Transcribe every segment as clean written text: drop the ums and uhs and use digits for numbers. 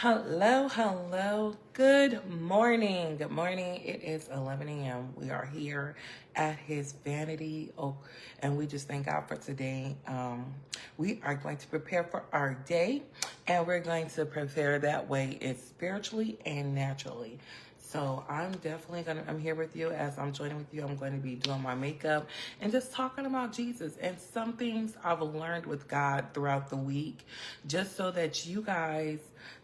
Hello, hello. Good morning. Good morning. It is 11 a.m. We are here at his Vanity. Oh, and we just thank God for today. We are going to prepare for our day, and we're going to prepare that way is spiritually and naturally. So I'm I'm here with you as I'm joining with you. I'm going to be doing my makeup and just talking about Jesus and some things I've learned with God throughout the week, just so that you guys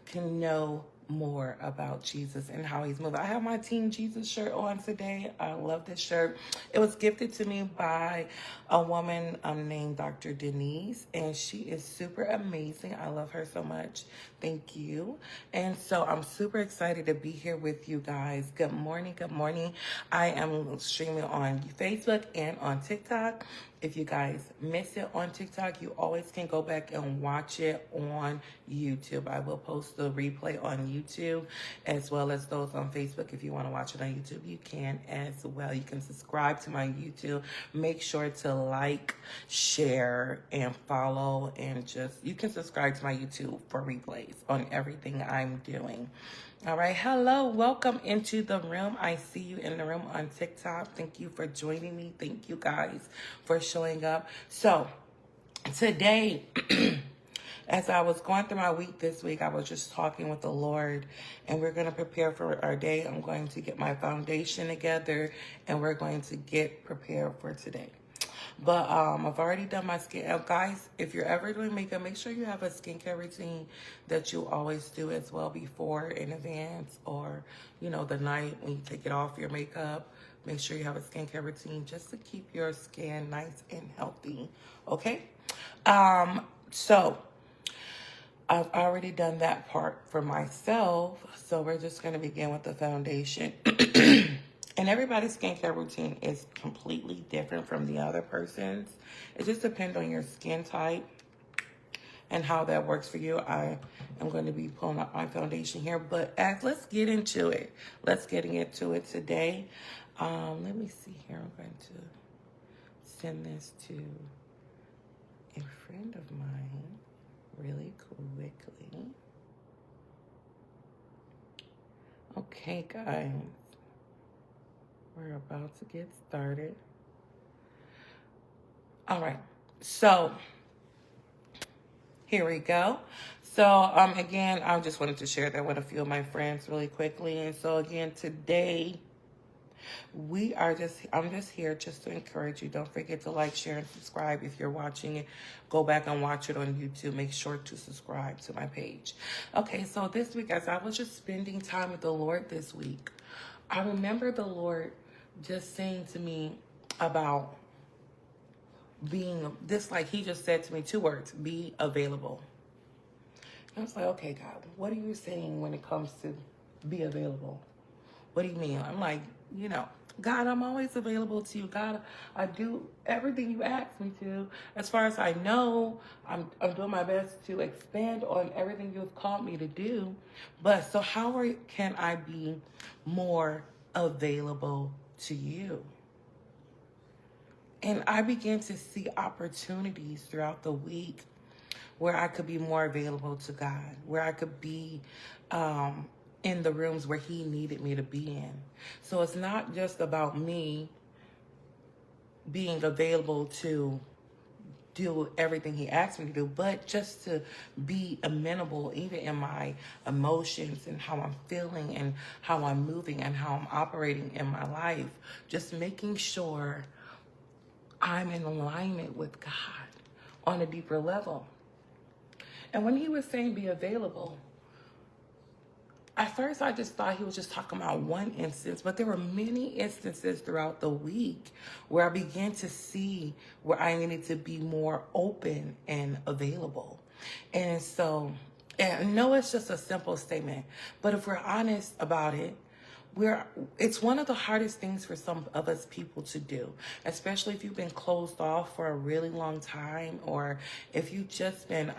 can know more about Jesus and how he's moving. I have my Team Jesus shirt on today. I love this shirt. It was gifted to me by a woman named Dr. Denise, and she is super amazing. I love her so much. Thank you. And so I'm super excited to be here with you guys. Good morning. Good morning. I am streaming on Facebook and on TikTok. If you guys miss it on TikTok, you always can go back and watch it on YouTube. I will post the replay on YouTube as well as those on Facebook. If you want to watch it on YouTube, you can as well. You can subscribe to my YouTube. Make sure to like, share, and follow. And you can subscribe to my YouTube for replays on everything I'm doing. All right. Hello. Welcome into the room. I see you in the room on TikTok. Thank you for joining me. Thank you guys for showing up. So today, as I was going through my week this week, I was just talking with the Lord, and we're going to prepare for our day. I'm going to get my foundation together, and we're going to get prepared for today. But I've already done my skin. Guys, if you're ever doing makeup, make sure you have a skincare routine that you always do as well before in advance, or, the night when you take it off your makeup. Make sure you have a skincare routine just to keep your skin nice and healthy. Okay? So I've already done that part for myself. So we're just going to begin with the foundation. And everybody's skincare routine is completely different from the other person's. It just depends on your skin type and how that works for you. I am going to be pulling up my foundation here, but let's get into it. Let's get into it today. Let me see here. I'm going to send this to a friend of mine really quickly. Okay, guys. We're about to get started. All right. So here we go. So again, I just wanted to share that with a few of my friends really quickly. And so again, today I'm just here just to encourage you. Don't forget to like, share, and subscribe. If you're watching it, go back and watch it on YouTube. Make sure to subscribe to my page. Okay, so this week, as I was just spending time with the Lord this week, I remember the Lord just saying to me about he just said to me 2 words: be available. And I was like, okay, God, what are you saying when it comes to be available? What do you mean? I'm like, God, I'm always available to you. God, I do everything you ask me to. As far as I know, I'm doing my best to expand on everything you've called me to do. But so how can I be more available to you? And I began to see opportunities throughout the week where I could be more available to God, where I could be in the rooms where he needed me to be in. So it's not just about me being available to do everything he asked me to do, but just to be amenable even in my emotions and how I'm feeling and how I'm moving and how I'm operating in my life. Just making sure I'm in alignment with God on a deeper level. And when he was saying be available, at first I just thought he was just talking about one instance, but there were many instances throughout the week where I began to see where I needed to be more open and available. And so, and I know it's just a simple statement, but if we're honest about it, it's one of the hardest things for some of us people to do, especially if you've been closed off for a really long time, or if you've just been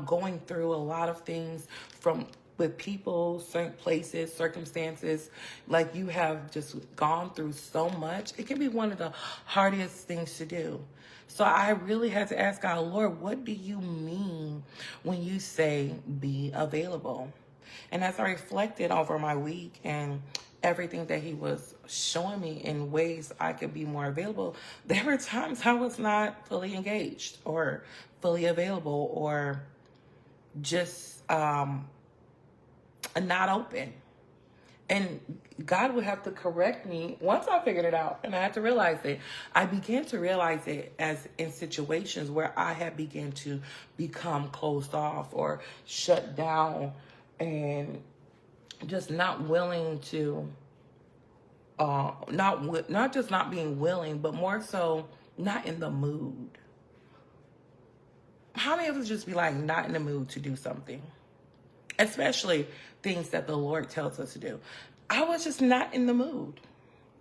going through a lot of things with people, certain places, circumstances, like you have just gone through so much. It can be one of the hardest things to do. So I really had to ask God, Lord, what do you mean when you say be available? And as I reflected over my week and everything that he was showing me in ways I could be more available, there were times I was not fully engaged or fully available or just not open. And God would have to correct me once I figured it out. And I had to realize it. I began to realize it as in situations where I had begun to become closed off or shut down and just not willing to, not just not being willing, but more so not in the mood. How many of us just be like not in the mood to do something? Especially things that the Lord tells us to do. I was just not in the mood.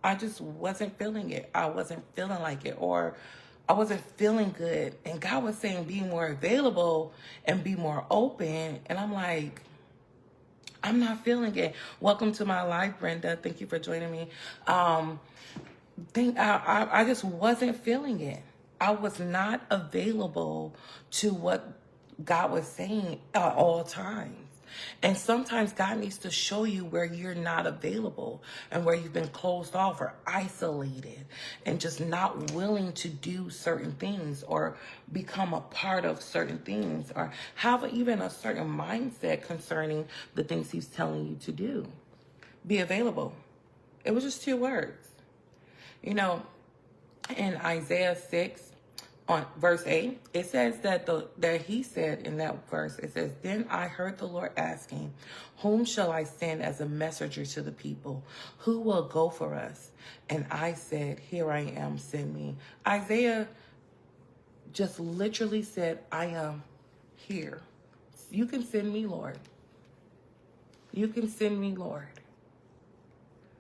I just wasn't feeling it. I wasn't feeling like it, or I wasn't feeling good. And God was saying, be more available and be more open. And I'm like, I'm not feeling it. Welcome to my life, Brenda. Thank you for joining me. I just wasn't feeling it. I was not available to what God was saying at all times. And sometimes God needs to show you where you're not available and where you've been closed off or isolated and just not willing to do certain things or become a part of certain things or have even a certain mindset concerning the things he's telling you to do. Be available. It was just 2 words. You know, in Isaiah 6, on verse 8, it says that he said in that verse, it says, then I heard the Lord asking, whom shall I send as a messenger to the people? Who will go for us? And I said, here I am, send me. Isaiah just literally said, I am here. You can send me, Lord. You can send me, Lord.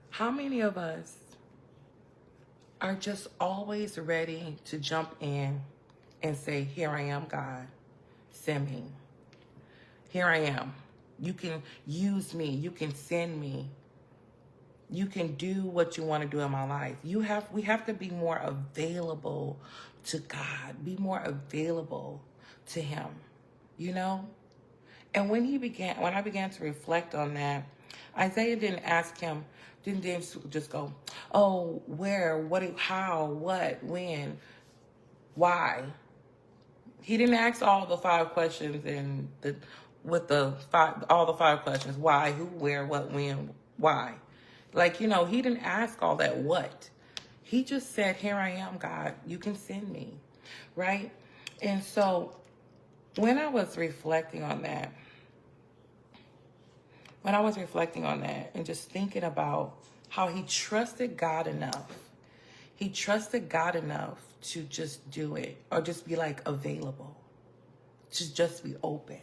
How many of us are just always ready to jump in and say, here I am, God, send me. Here I am. You can use me. You can send me. You can do what you want to do in my life. We have to be more available to God. Be more available to him, you know? And when I began to reflect on that, Isaiah didn't ask him, didn't just go, oh, where, what, how, what, when, why. He didn't ask all the 5 questions all the 5 questions. Why, who, where, what, when, why. Like, you know, he didn't ask all that what. He just said, here I am, God, you can send me, right? And so when I was reflecting on that, and just thinking about how he trusted God enough to just do it or just be like available, to just be open.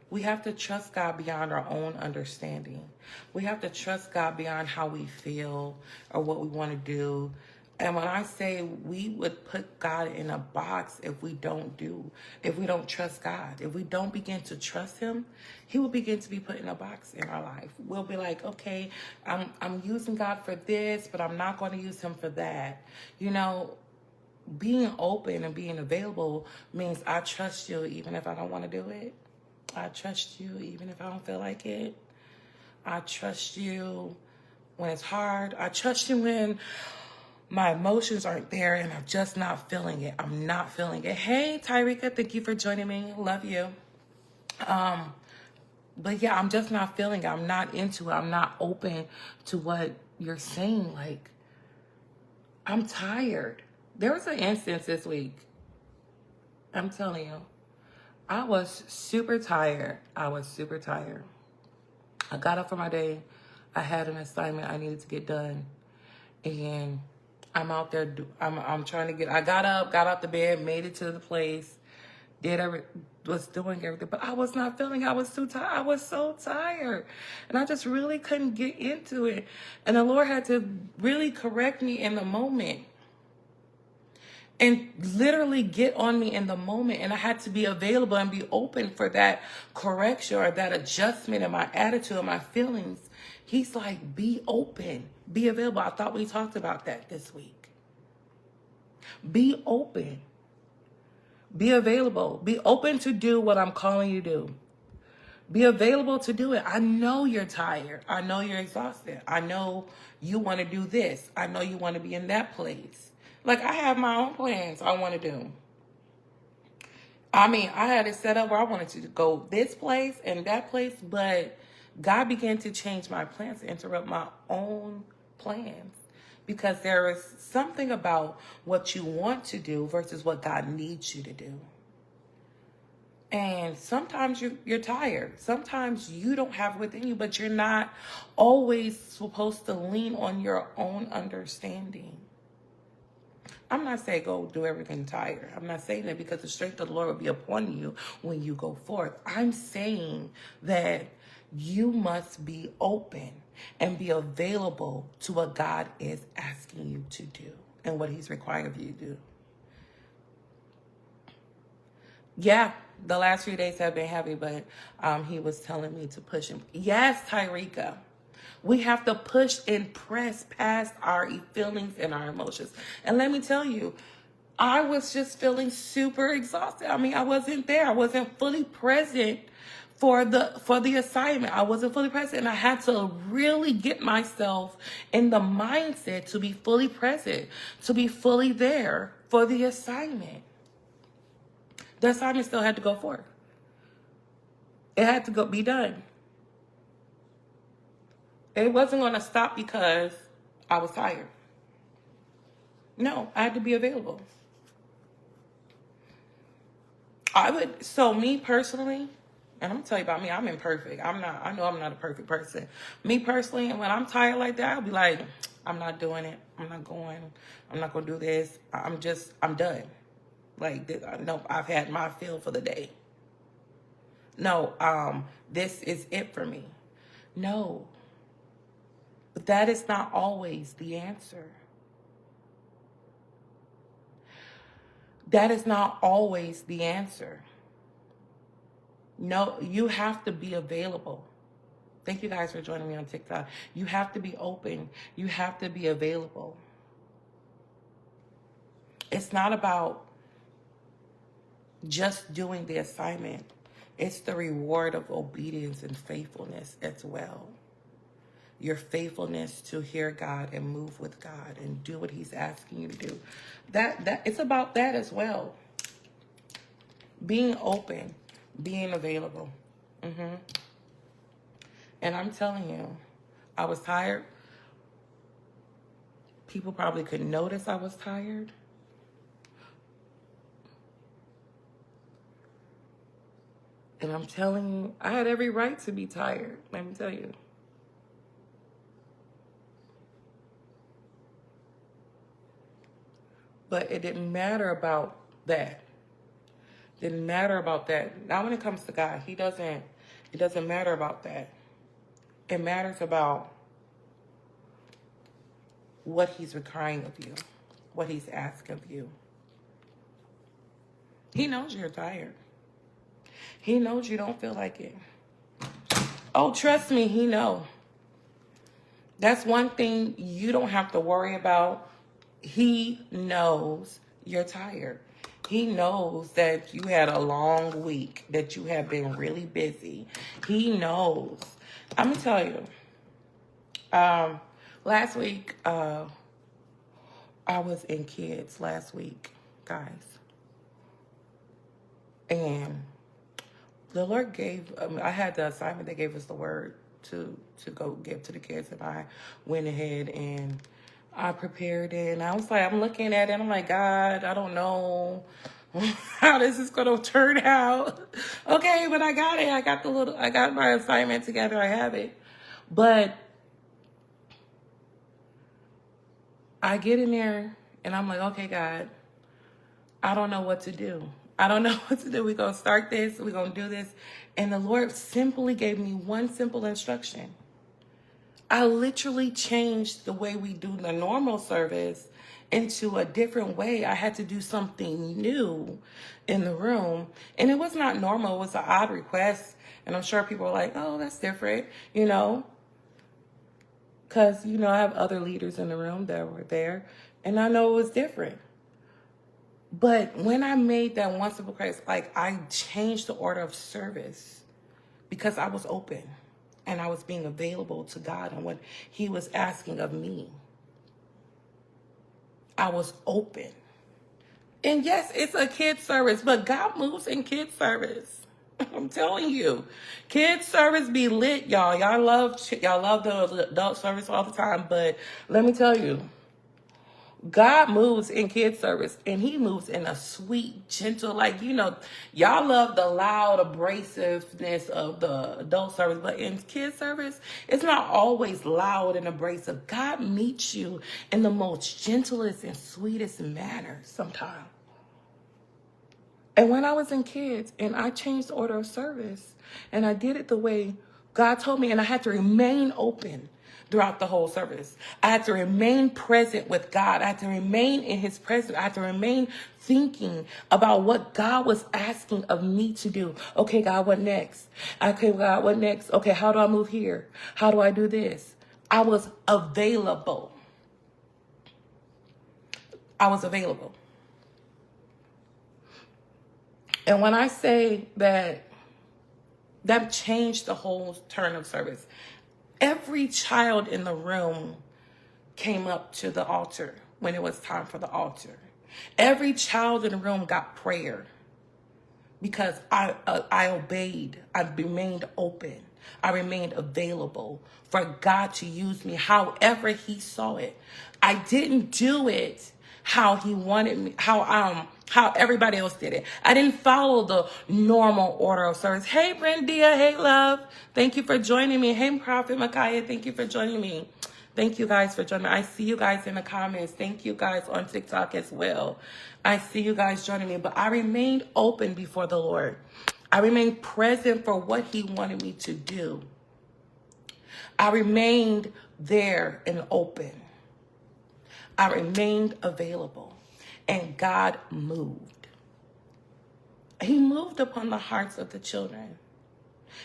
We have to trust God beyond our own understanding. We have to trust God beyond how we feel or what we want to do. And when I say we would put God in a box if we don't trust God, if we don't begin to trust him, he will begin to be put in a box in our life. We'll be like, okay, I'm using God for this, but I'm not going to use him for that. You know, being open and being available means I trust you even if I don't want to do it. I trust you even if I don't feel like it. I trust you when it's hard. I trust you when my emotions aren't there and I'm just not feeling it. I'm not feeling it. Hey, Tyrika, thank you for joining me. Love you. But yeah, I'm just not feeling it. I'm not into it. I'm not open to what you're saying. Like, I'm tired. There was an instance this week. I'm telling you, I was super tired. I got up for my day. I had an assignment I needed to get done. And I'm out there. I'm trying to I got out the bed, made it to the place, was doing everything, but I was not feeling. I was too tired. I was so tired, and I just really couldn't get into it. And the Lord had to really correct me in the moment, and literally get on me in the moment. And I had to be available and be open for that correction or that adjustment in my attitude and my feelings. He's like, be open, be available. I thought we talked about that this week. Be open. Be available. Be open to do what I'm calling you to do. Be available to do it. I know you're tired. I know you're exhausted. I know you want to do this. I know you want to be in that place. Like, I have my own plans I want to do. I mean, I had it set up where I wanted to go this place and that place, but God began to change my plans, to interrupt my own plans. Because there is something about what you want to do versus what God needs you to do. And sometimes you're tired. Sometimes you don't have it within you, but you're not always supposed to lean on your own understanding. I'm not saying go do everything tired. I'm not saying that because the strength of the Lord will be upon you when you go forth. I'm saying that you must be open and be available to what God is asking you to do and what he's requiring of you to do. Yeah, the last few days have been heavy, but he was telling me to push him. Yes, Tyreka. We have to push and press past our feelings and our emotions. And let me tell you, I was just feeling super exhausted. I mean, I wasn't there. I wasn't fully present for the assignment. I wasn't fully present. And I had to really get myself in the mindset to be fully present, to be fully there for the assignment. The assignment still had to go forth. It had to be done. It wasn't going to stop because I was tired. No, I had to be available. So me personally, and I'm going to tell you about me, I'm imperfect. I know I'm not a perfect person. Me personally, and when I'm tired like that, I'll be like, I'm not doing it. I'm not going to do this. I'm done. Like, no, I've had my fill for the day. No, this is it for me. No. But that is not always the answer. That is not always the answer. No, you have to be available. Thank you guys for joining me on TikTok. You have to be open. You have to be available. It's not about just doing the assignment. It's the reward of obedience and faithfulness as well. Your faithfulness to hear God and move with God and do what he's asking you to do. That it's about that as well. Being open, being available. And I'm telling you, I was tired. People probably could notice I was tired. And I'm telling you, I had every right to be tired. Let me tell you. But it didn't matter about that. Didn't matter about that. Not when it comes to God. It doesn't matter about that. It matters about what he's requiring of you, what he's asking of you. He knows you're tired. He knows you don't feel like it. Oh, trust me, he knows. That's one thing you don't have to worry about. He knows you're tired. He knows that you had a long week, that you have been really busy. He knows. I'm going to tell you, last week, I was in kids last week, guys. And the Lord I had the assignment. They gave us the word to go give to the kids. And I went ahead and I prepared it. And I was like, I'm looking at it. I'm like, God, I don't know how this is going to turn out. Okay, but I got it. I got my assignment together. I have it. But I get in there and I'm like, okay, God, I don't know what to do. I don't know what to do. We're going to start this. We're going to do this. And the Lord simply gave me one simple instruction. I literally changed the way we do the normal service into a different way. I had to do something new in the room. And it was not normal. It was an odd request. And I'm sure people were like, oh, that's different, Because, I have other leaders in the room that were there. And I know it was different. But when I made that once of a Christ, like I changed the order of service because I was open and I was being available to God and what he was asking of me. I was open. And yes, it's a kid service, but God moves in kid service. I'm telling you, kids service be lit, y'all. Y'all love the adult service all the time, but let me tell you, God moves in kid service, and he moves in a sweet, gentle, like, y'all love the loud abrasiveness of the adult service, but in kid service, it's not always loud and abrasive. God meets you in the most gentlest and sweetest manner sometimes. And when I was in kids and I changed the order of service and I did it the way God told me, and I had to remain open throughout the whole service. I had to remain present with God. I had to remain in his presence. I had to remain thinking about what God was asking of me to do. Okay, God, what next? Okay, God, what next? Okay, how do I move here? How do I do this? I was available. I was available. And when I say that changed the whole turn of service, every child in the room came up to the altar when it was time for the altar. Every child in the room got prayer because I obeyed. I remained open. I remained available for God to use me however he saw it. I didn't do it how he wanted me, how everybody else did it. I didn't follow the normal order of service. Hey, Brendia. Hey, love. Thank you for joining me. Hey, Prophet Micaiah. Thank you for joining me. Thank you guys for joining me. I see you guys in the comments. Thank you guys on TikTok as well. I see you guys joining me. But I remained open before the Lord. I remained present for what he wanted me to do. I remained there and open. I remained available, and God moved. He moved upon the hearts of the children.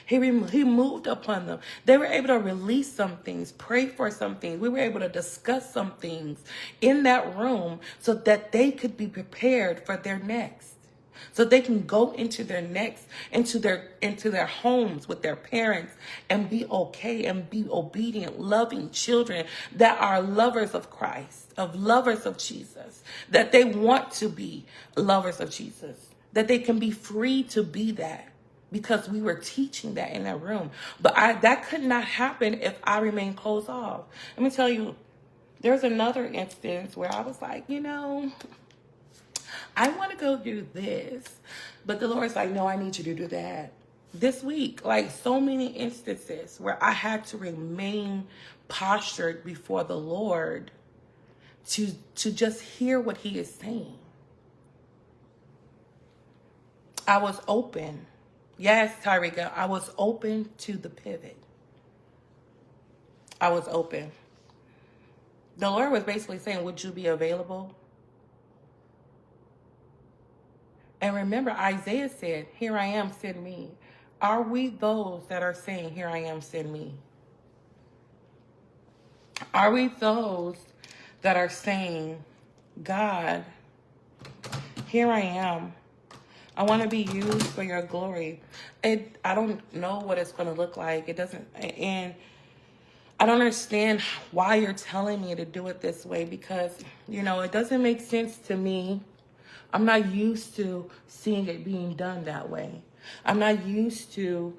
He moved upon them. They were able to release some things, pray for some things. We were able to discuss some things in that room so that they could be prepared for their next. So they can go into their next, into their homes with their parents and be okay and be obedient, loving children that are lovers of Christ, of lovers of Jesus, that they want to be lovers of Jesus, that they can be free to be that because we were teaching that in that room. But that could not happen if I remained closed off. Let me tell you, there's another instance where I was like, I want to go do this. But the Lord's like, no, I need you to do that. This week, like so many instances where I had to remain postured before the Lord to just hear what he is saying. I was open. Yes, Tyrika, I was open to the pivot. I was open. The Lord was basically saying, would you be available? And remember, Isaiah said, here I am, send me. Are we those that are saying, here I am, send me? Are we those that are saying, God, here I am. I want to be used for your glory. I don't know what it's going to look like. It doesn't, and I don't understand why you're telling me to do it this way because, it doesn't make sense to me. I'm not used to seeing it being done that way. I'm not used to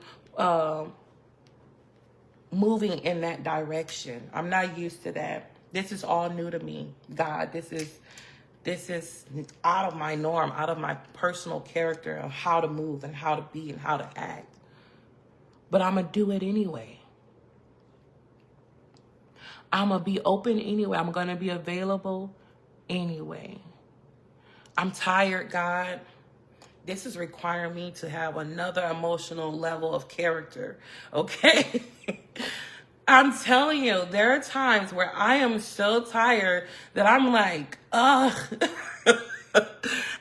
moving in that direction. I'm not used to that. This is all new to me. God, this is out of my norm, out of my personal character of how to move and how to be and how to act. But I'm going to do it anyway. I'm going to be open anyway. I'm going to be available anyway. I'm tired, God. This is requiring me to have another emotional level of character, okay? I'm telling you, there are times where I am so tired that I'm like, ugh,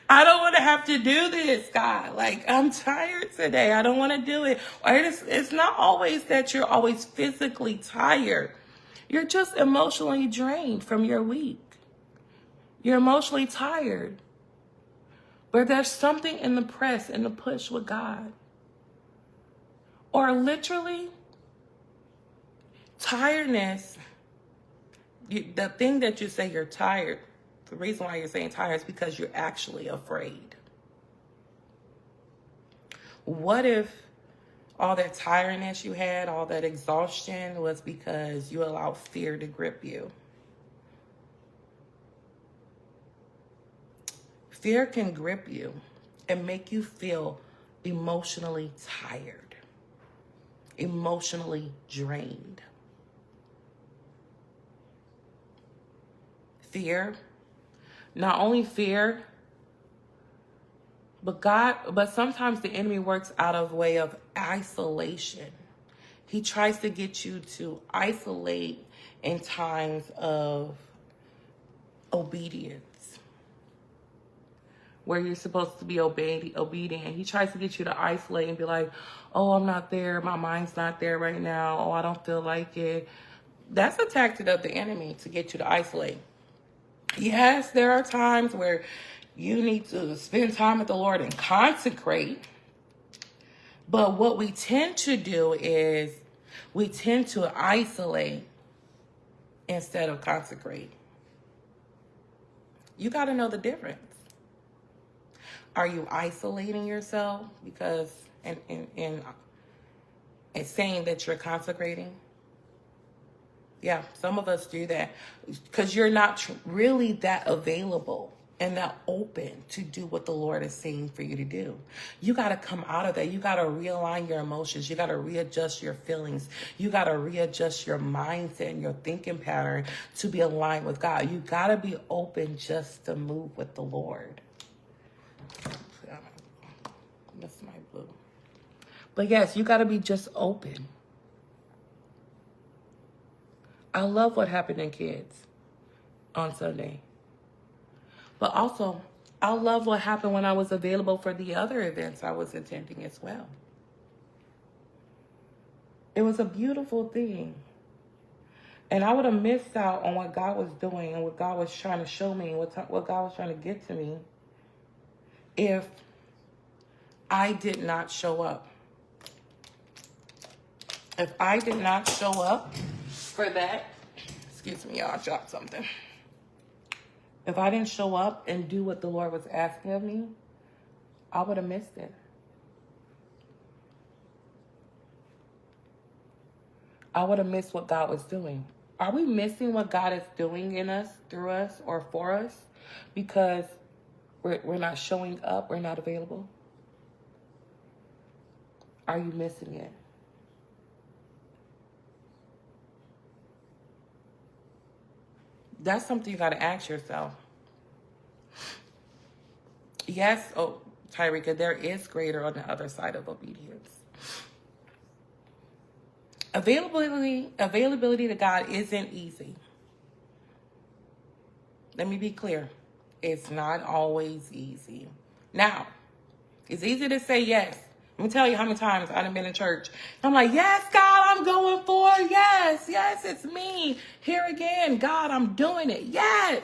I don't want to have to do this, God. Like, I'm tired today. I don't want to do it. Or it's not always that you're always physically tired. You're just emotionally drained from your week. You're emotionally tired. But there's something in the press and the push with God. Or literally, tiredness, the thing that you say you're tired, the reason why you're saying tired is because you're actually afraid. What if all that tiredness you had, all that exhaustion was because you allowed fear to grip you? Fear can grip you and make you feel emotionally tired, emotionally drained. Fear, not only fear, but sometimes the enemy works out of way of isolation. He tries to get you to isolate in times of obedience, where you're supposed to be obedient. He tries to get you to isolate and be like, oh, I'm not there. My mind's not there right now. Oh, I don't feel like it. That's a tactic of the enemy to get you to isolate. Yes, there are times where you need to spend time with the Lord and consecrate. But what we tend to do is we tend to isolate instead of consecrate. You got to know the difference. Are you isolating yourself because and saying that you're consecrating? Yeah, some of us do that because you're not really that available and that open to do what the Lord is saying for you to do. You got to come out of that. You got to realign your emotions. You got to readjust your feelings. You got to readjust your mindset and your thinking pattern to be aligned with God. You got to be open just to move with the Lord. That's my blue. But yes, you got to be just open. I love what happened in kids on Sunday. But also, I love what happened when I was available for the other events I was attending as well. It was a beautiful thing. And I would have missed out on what God was doing and what God was trying to show me, what God was trying to get to me, if I did not show up. If I did not show up for that, excuse me, y'all, I dropped something. If I didn't show up and do what the Lord was asking of me, I would have missed it. I would have missed what God was doing. Are we missing what God is doing in us, through us, or for us because we're not showing up, we're not available? Are you missing it? That's something you got to ask yourself. Yes, Tyrika, there is greater on the other side of obedience. Availability to God isn't easy. Let me be clear. It's not always easy. Now, it's easy to say yes. Let me tell you how many times I've been in church. I'm like, yes, God, I'm going for it. Yes, it's me. Here again, God, I'm doing it. Yes.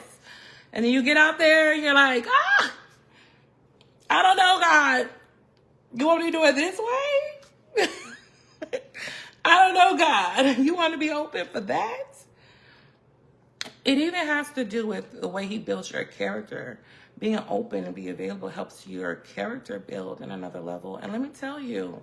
And then you get out there and you're like, I don't know, God. You want me to do it this way? I don't know, God. You want to be open for that? It even has to do with the way he builds your character. Being open and be available helps your character build in another level. And let me tell you,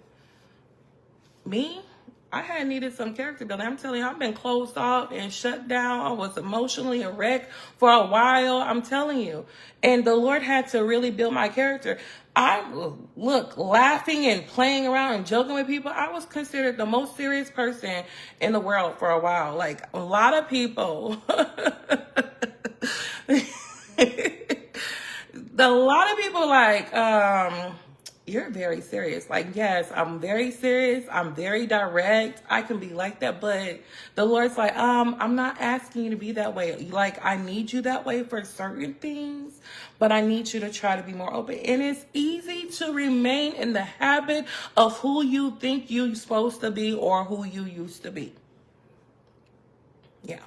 I had needed some character building. I'm telling you, I've been closed off and shut down. I was emotionally a wreck for a while. I'm telling you. And the Lord had to really build my character. Laughing and playing around and joking with people. I was considered the most serious person in the world for a while. Like a lot of people. A lot of people you're very serious. Like, yes, I'm very serious. I'm very direct. I can be like that. But the Lord's like, I'm not asking you to be that way. Like, I need you that way for certain things, but I need you to try to be more open. And it's easy to remain in the habit of who you think you're supposed to be or who you used to be. Yeah.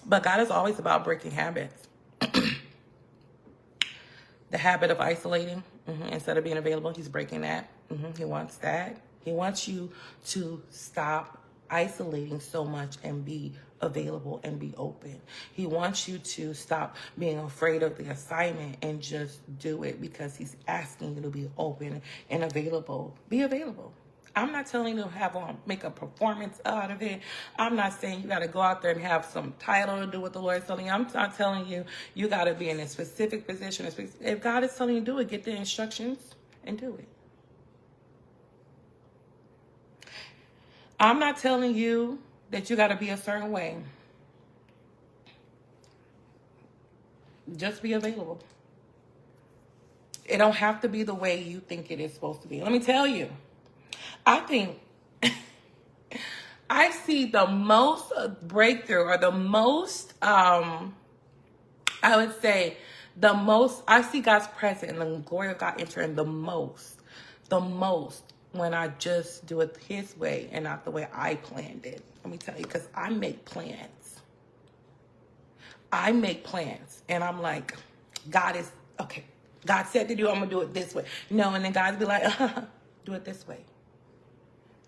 But God is always about breaking habits. The habit of isolating instead of being available, he's breaking that. He wants that. He wants you to stop isolating so much and be available and be open. He wants you to stop being afraid of the assignment and just do it because he's asking you to be open and available. Be available. I'm not telling you to make a performance out of it. I'm not saying you got to go out there and have some title to do what the Lord is telling you. I'm not telling you you got to be in a specific position. If God is telling you to do it, get the instructions and do it. I'm not telling you that you got to be a certain way. Just be available. It don't have to be the way you think it is supposed to be. Let me tell you. I think I see the most breakthrough or the most, I would say the most, I see God's presence and the glory of God entering the most when I just do it his way and not the way I planned it. Let me tell you, because I make plans. And I'm like, God is, okay, God said to do, I'm going to do it this way. No, and then God be like, do it this way.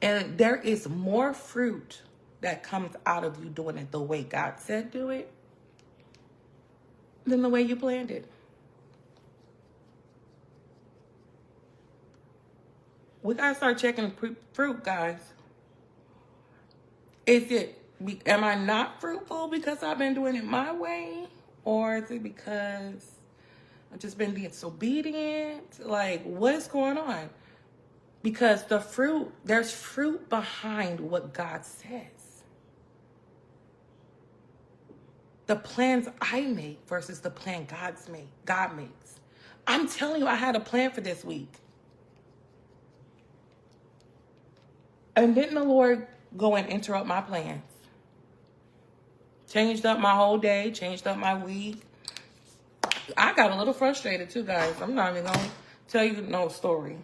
And there is more fruit that comes out of you doing it the way God said do it than the way you planned it. We got to start checking fruit, guys. Am I not fruitful because I've been doing it my way? Or is it because I've just been disobedient? Like, what is going on? Because there's fruit behind what God says. The plans I make versus the plan God makes. I'm telling you, I had a plan for this week. And didn't the Lord go and interrupt my plans? Changed up my whole day, changed up my week. I got a little frustrated too, guys. I'm not even going to tell you no story.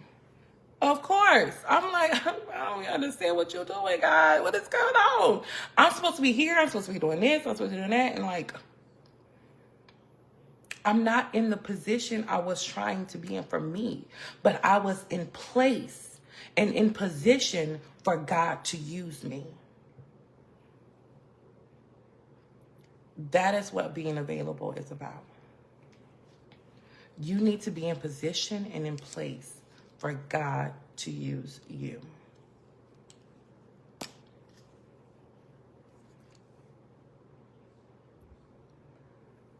Of course. I'm like, I don't understand what you're doing, God. What is going on? I'm supposed to be here. I'm supposed to be doing this. I'm supposed to be doing that. And like, I'm not in the position I was trying to be in for me. But I was in place and in position for God to use me. That is what being available is about. You need to be in position and in place for God to use you.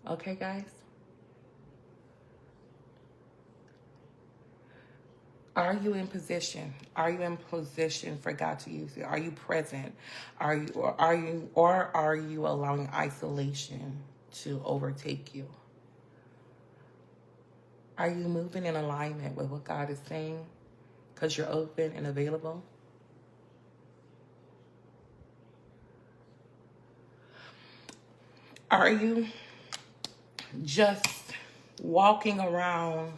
Okay, guys? Are you in position? Are you in position for God to use you? Are you present? Are you allowing isolation to overtake you? Are you moving in alignment with what God is saying because you're open and available? Are you just walking around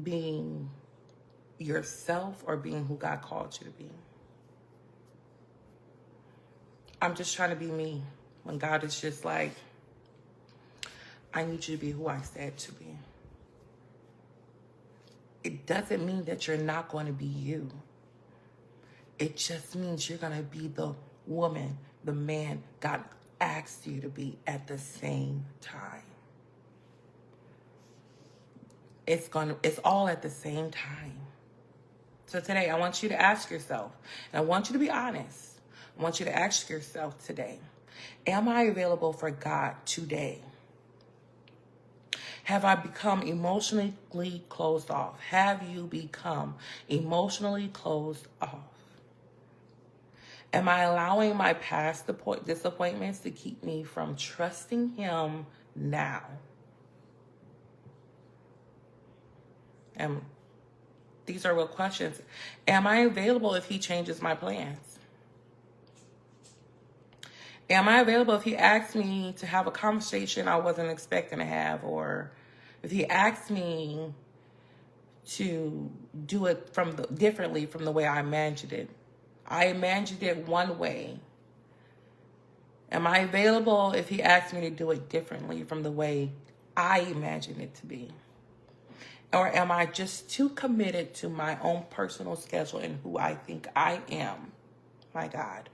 being yourself or being who God called you to be? I'm just trying to be me when God is just like, I need you to be who I said to be. It doesn't mean that you're not going to be you. It just means you're going to be the woman, the man God asked you to be at the same time. It's all at the same time. So today, I want you to ask yourself, and I want you to be honest. I want you to ask yourself today, am I available for God today? Have I become emotionally closed off? Have you become emotionally closed off? Am I allowing my past disappointments to keep me from trusting Him now? And these are real questions. Am I available if He changes my plans? Am I available if He asks me to have a conversation I wasn't expecting to have, or if He asks me to do it differently from the way I imagined it? I imagined it one way. Am I available if He asks me to do it differently from the way I imagine it to be? Or am I just too committed to my own personal schedule and who I think I am, my God,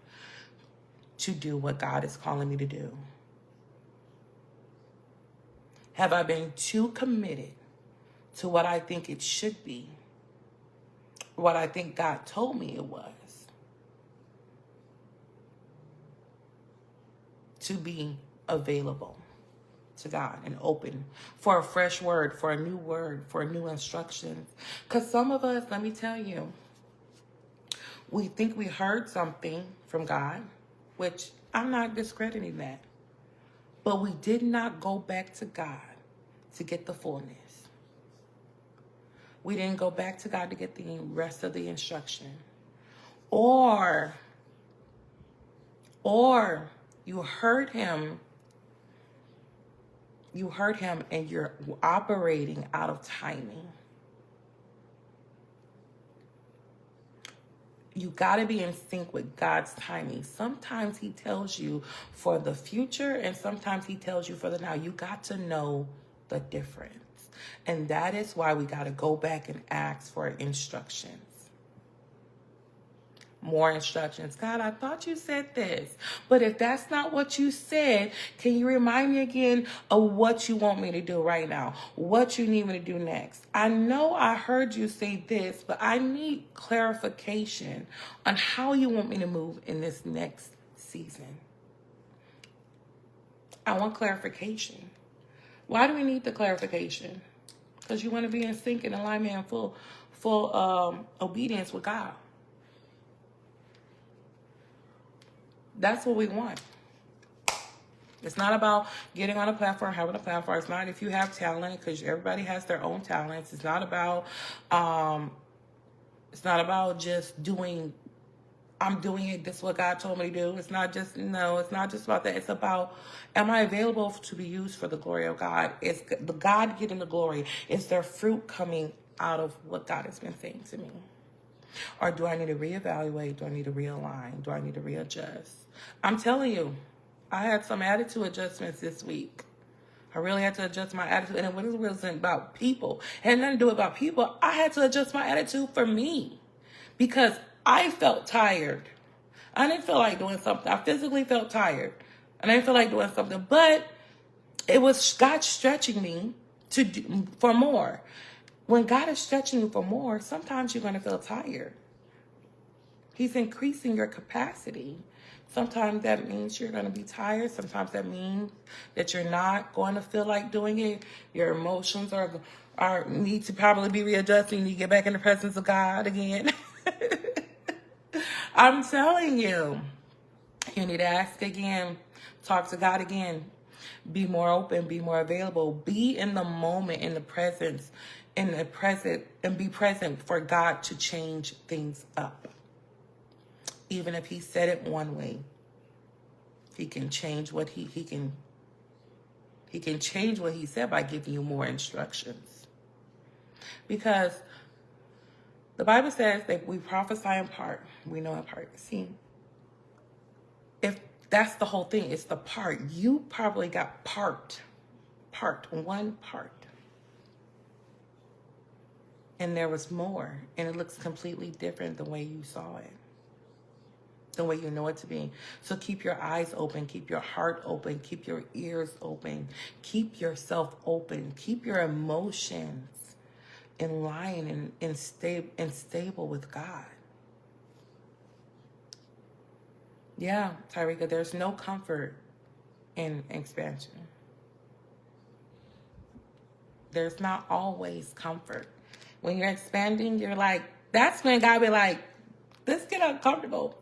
to do what God is calling me to do? Have I been too committed to what I think it should be, what I think God told me it was, to be available to God and open for a fresh word, for a new instructions? Because some of us, let me tell you, we think we heard something from God, which I'm not discrediting that, but we did not go back to God to get the fullness. We didn't go back to God to get the rest of the instruction. Or you heard him and you're operating out of timing. You got to be in sync with God's timing. Sometimes he tells you for the future and sometimes he tells you for the now. You got to know the difference. And that is why we got to go back and ask for instructions. More instructions. God, I thought you said this. But if that's not what you said, can you remind me again of what you want me to do right now? What you need me to do next? I know I heard you say this, but I need clarification on how you want me to move in this next season. I want clarification. Why do we need the clarification? Because you want to be in sync and alignment and full obedience with God. That's what we want. It's not about getting on a platform, having a platform. It's not if you have talent, because everybody has their own talents. It's not about just doing, I'm doing it, this is what God told me to do. It's not just about that. It's about, am I available to be used for the glory of God? Is the God getting the glory? Is there fruit coming out of what God has been saying to me? Or do I need to reevaluate? Do I need to realign? Do I need to readjust? I'm telling you, I had some attitude adjustments this week. I really had to adjust my attitude. And it wasn't about people. It had nothing to do about people. I had to adjust my attitude for me. Because I felt tired. I didn't feel like doing something. I physically felt tired. And I didn't feel like doing something. But it was God stretching me for more. When God is stretching you for more, sometimes you're going to feel tired. He's increasing your capacity. Sometimes that means you're going to be tired. Sometimes that means that you're not going to feel like doing it. Your emotions are need to probably be readjusted. You need to get back in the presence of God again. I'm telling you, you need to ask again. Talk to God again. Be more open. Be more available. Be in the moment, in the present, and be present for God to change things up. Even if he said it one way, he can change what he can change what he said by giving you more instructions. Because the Bible says that we prophesy in part, we know in part. See, if that's the whole thing, it's the part. You probably got one part. And there was more, and it looks completely different the way you saw it, the way you know it to be. So keep your eyes open, keep your heart open, keep your ears open, keep yourself open, keep your emotions in line and stable with God. Yeah, Tyrika, there's no comfort in expansion. There's not always comfort. When you're expanding, you're like, that's when God be like, let's get uncomfortable.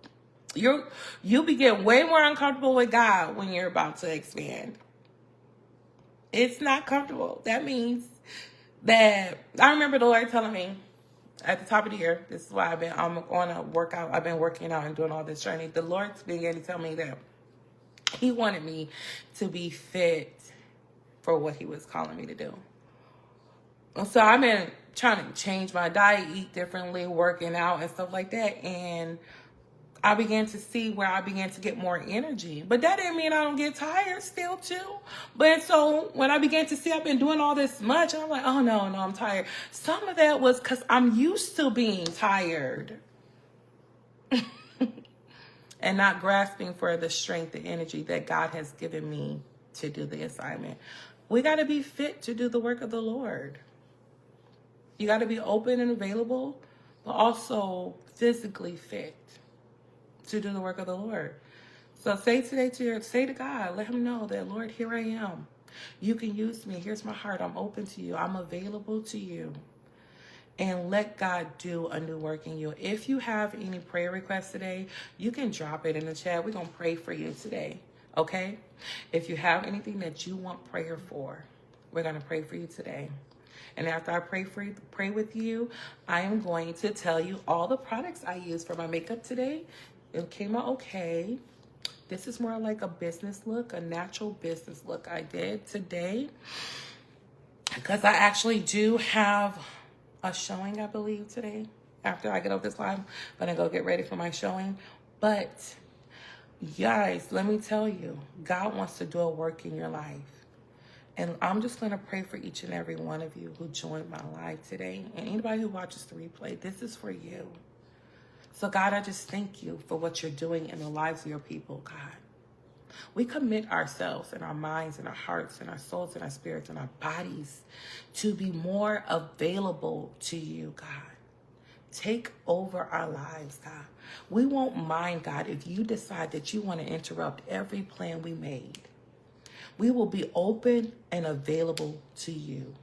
You get way more uncomfortable with God when you're about to expand. It's not comfortable. That means that I remember the Lord telling me at the top of the year, this is why I'm on a workout. I've been working out and doing all this journey. The Lord began to tell me that he wanted me to be fit for what he was calling me to do. So I've been trying to change my diet, eat differently, working out and stuff like that. And I began to see where I began to get more energy. But that didn't mean I don't get tired still too. But so when I began to see I've been doing all this much, I'm like, oh no, I'm tired. Some of that was because I'm used to being tired and not grasping for the strength and energy that God has given me to do the assignment. We got to be fit to do the work of the Lord. You got to be open and available, but also physically fit to do the work of the Lord. So say to God, let him know that, Lord, here I am. You can use me. Here's my heart. I'm open to you. I'm available to you. And let God do a new work in you. If you have any prayer requests today, you can drop it in the chat. We're going to pray for you today. Okay? If you have anything that you want prayer for, we're going to pray for you today. And after I pray with you, I am going to tell you all the products I use for my makeup today. It came out okay. This is more like a business look, a natural business look I did today. Because I actually do have a showing, I believe, today. After I get off this live, I'm going to go get ready for my showing. But, guys, let me tell you, God wants to do a work in your life. And I'm just going to pray for each and every one of you who joined my live today. And anybody who watches the replay, this is for you. So, God, I just thank you for what you're doing in the lives of your people, God. We commit ourselves and our minds and our hearts and our souls and our spirits and our bodies to be more available to you, God. Take over our lives, God. We won't mind, God, if you decide that you want to interrupt every plan we made. We will be open and available to you.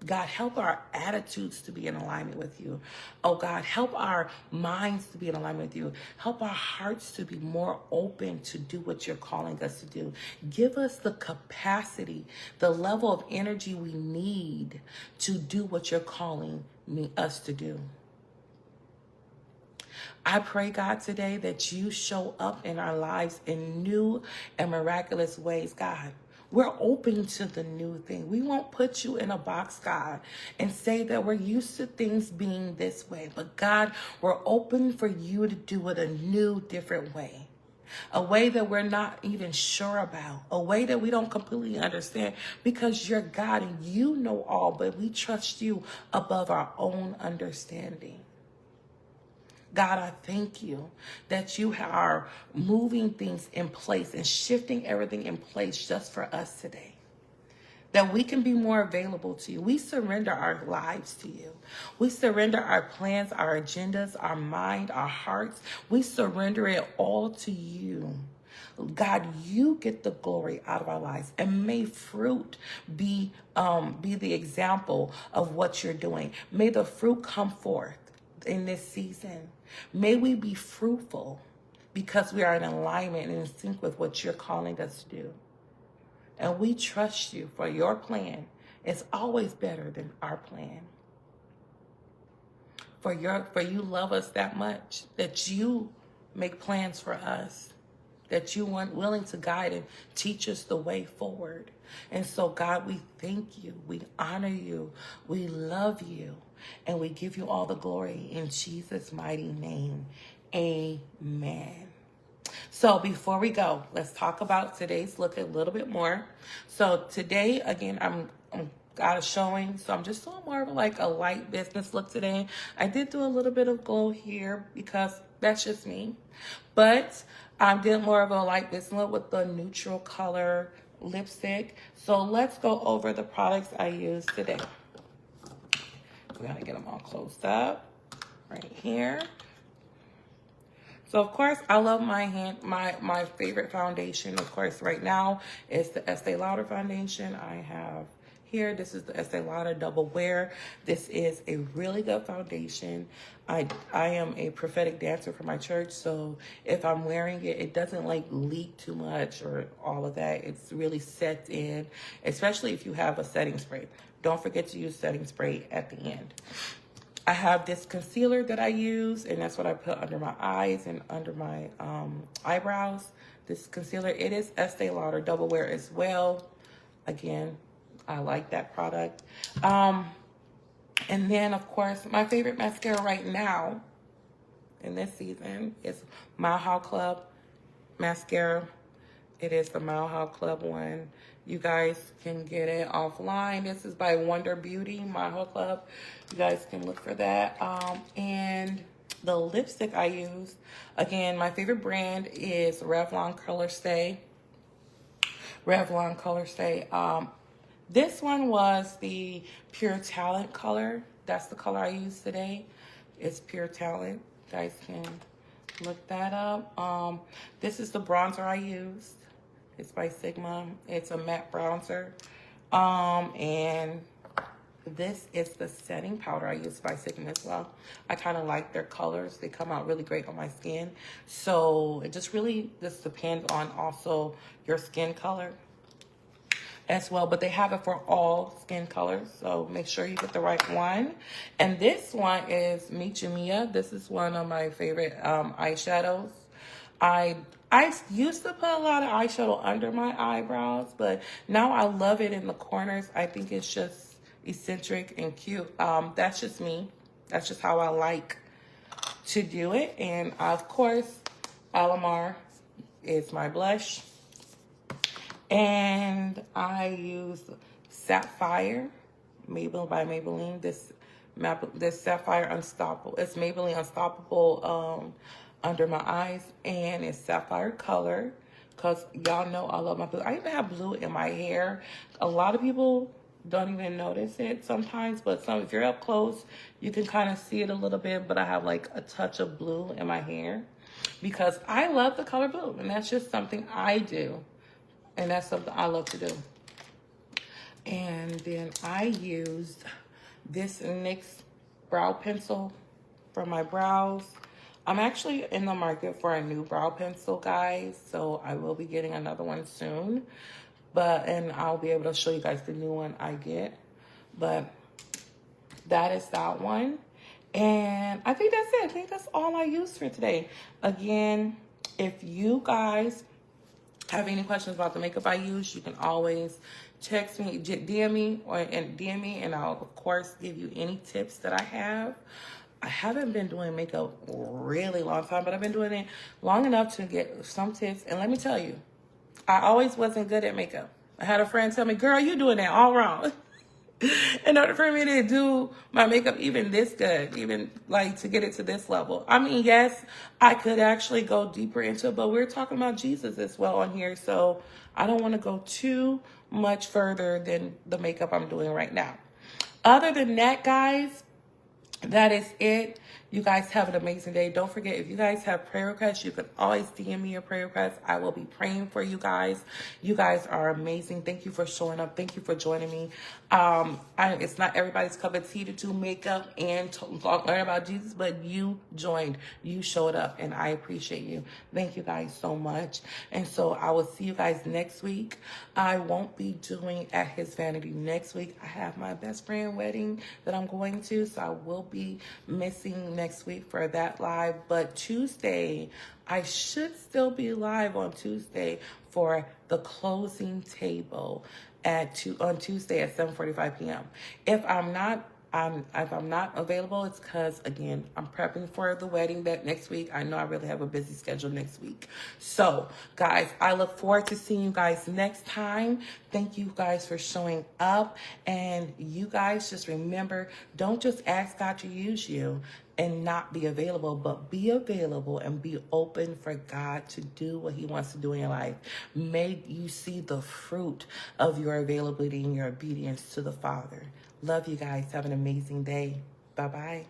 God, help our attitudes to be in alignment with you. Oh, God, help our minds to be in alignment with you. Help our hearts to be more open to do what you're calling us to do. Give us the capacity, the level of energy we need to do what you're calling us to do. I pray, God, today that you show up in our lives in new and miraculous ways, God. We're open to the new thing. We won't put you in a box, God, and say that we're used to things being this way. But God, we're open for you to do it a new, different way. A way that we're not even sure about. A way that we don't completely understand because you're God and you know all, but we trust you above our own understanding. God, I thank you that you are moving things in place and shifting everything in place just for us today. That we can be more available to you. We surrender our lives to you. We surrender our plans, our agendas, our mind, our hearts. We surrender it all to you. God, you get the glory out of our lives, and may fruit be the example of what you're doing. May the fruit come forth in this season. May we be fruitful because we are in alignment and in sync with what you're calling us to do. And we trust you for your plan. It's always better than our plan. For you love us that much that you make plans for us, that you weren't willing to guide and teach us the way forward. And so, God, we thank you. We honor you. We love you. And we give you all the glory in Jesus' mighty name. Amen. So before we go, let's talk about today's look a little bit more. So today, again, I'm got a showing. So I'm just doing more of like a light business look today. I did do a little bit of glow here because that's just me. But I did more of a light business look with the neutral color lipstick. So let's go over the products I used today. We're going to get them all closed up right here. So, of course, I love my favorite foundation, of course, right now is the Estee Lauder foundation. I have here, this is the Estee Lauder Double Wear. This is a really good foundation. I am a prophetic dancer for my church, so if I'm wearing it, it doesn't like leak too much or all of that. It's really set in, especially if you have a setting spray. Don't forget to use setting spray at the end. I have this concealer that I use, and that's what I put under my eyes and under my eyebrows. This concealer, it is Estee Lauder Double Wear as well. Again, I like that product. And then, of course, my favorite mascara right now in this season is Mile High Club mascara. It is the Mile High Club one. You guys can get it offline. This is by Wonder Beauty, Mile High Club. You guys can look for that. And the lipstick I use, again, my favorite brand is Revlon Color Stay. Revlon Color Stay. This one was the Pure Talent color. That's the color I use today. It's Pure Talent. You guys can look that up. This is the bronzer I used. It's by Sigma. It's a matte bronzer. And this is the setting powder I use by Sigma as well. I kind of like their colors. They come out really great on my skin. So it just really just depends on also your skin color as well, but they have it for all skin colors, so make sure you get the right one. And this one is Micha Mia. This is one of my favorite eyeshadows. I used to put a lot of eyeshadow under my eyebrows, but now I love it in the corners. I think it's just eccentric and cute. That's just me. That's just how I like to do it. And of course, Alamar is my blush. And I use Sapphire, Maybelline by Maybelline. This Sapphire Unstoppable. It's Maybelline Unstoppable under my eyes, and it's Sapphire color. Cause y'all know I love my blue. I even have blue in my hair. A lot of people don't even notice it sometimes, but if you're up close, you can kind of see it a little bit. But I have like a touch of blue in my hair because I love the color blue, and that's just something I do. And that's something I love to do. And then I used this NYX brow pencil for my brows. I'm actually in the market for a new brow pencil, guys. So I will be getting another one soon. And I'll be able to show you guys the new one I get. But that is that one. And I think that's it. I think that's all I used for today. Again, if you guys have any questions about the makeup I use, you can always text me, DM me, and I'll of course give you any tips that I have. I haven't been doing makeup a really long time, but I've been doing it long enough to get some tips. And let me tell you, I always wasn't good at makeup. I had a friend tell me, girl, you're doing that all wrong. In order for me to do my makeup even this good, even like to get it to this level. I mean, yes, I could actually go deeper into it, but we're talking about Jesus as well on here. So I don't want to go too much further than the makeup I'm doing right now. Other than that, guys, that is it. You guys have an amazing day. Don't forget, if you guys have prayer requests, you can always DM me your prayer requests. I will be praying for you guys. You guys are amazing. Thank you for showing up. Thank you for joining me. It's not everybody's cup of tea to do makeup and to learn about Jesus, but you joined. You showed up, and I appreciate you. Thank you guys so much. And so I will see you guys next week. I won't be doing At His Vanity next week. I have my best friend wedding that I'm going to, so I will be missing next week for that live. But Tuesday, I should still be live on Tuesday for the closing table on Tuesday at 7:45 p.m. If I'm not available, it's because, again, I'm prepping for the wedding that next week. I know I really have a busy schedule next week. So, guys, I look forward to seeing you guys next time. Thank you guys for showing up. And you guys just remember, don't just ask God to use you and not be available, but be available and be open for God to do what he wants to do in your life. May you see the fruit of your availability and your obedience to the Father. Love you guys. Have an amazing day. Bye-bye.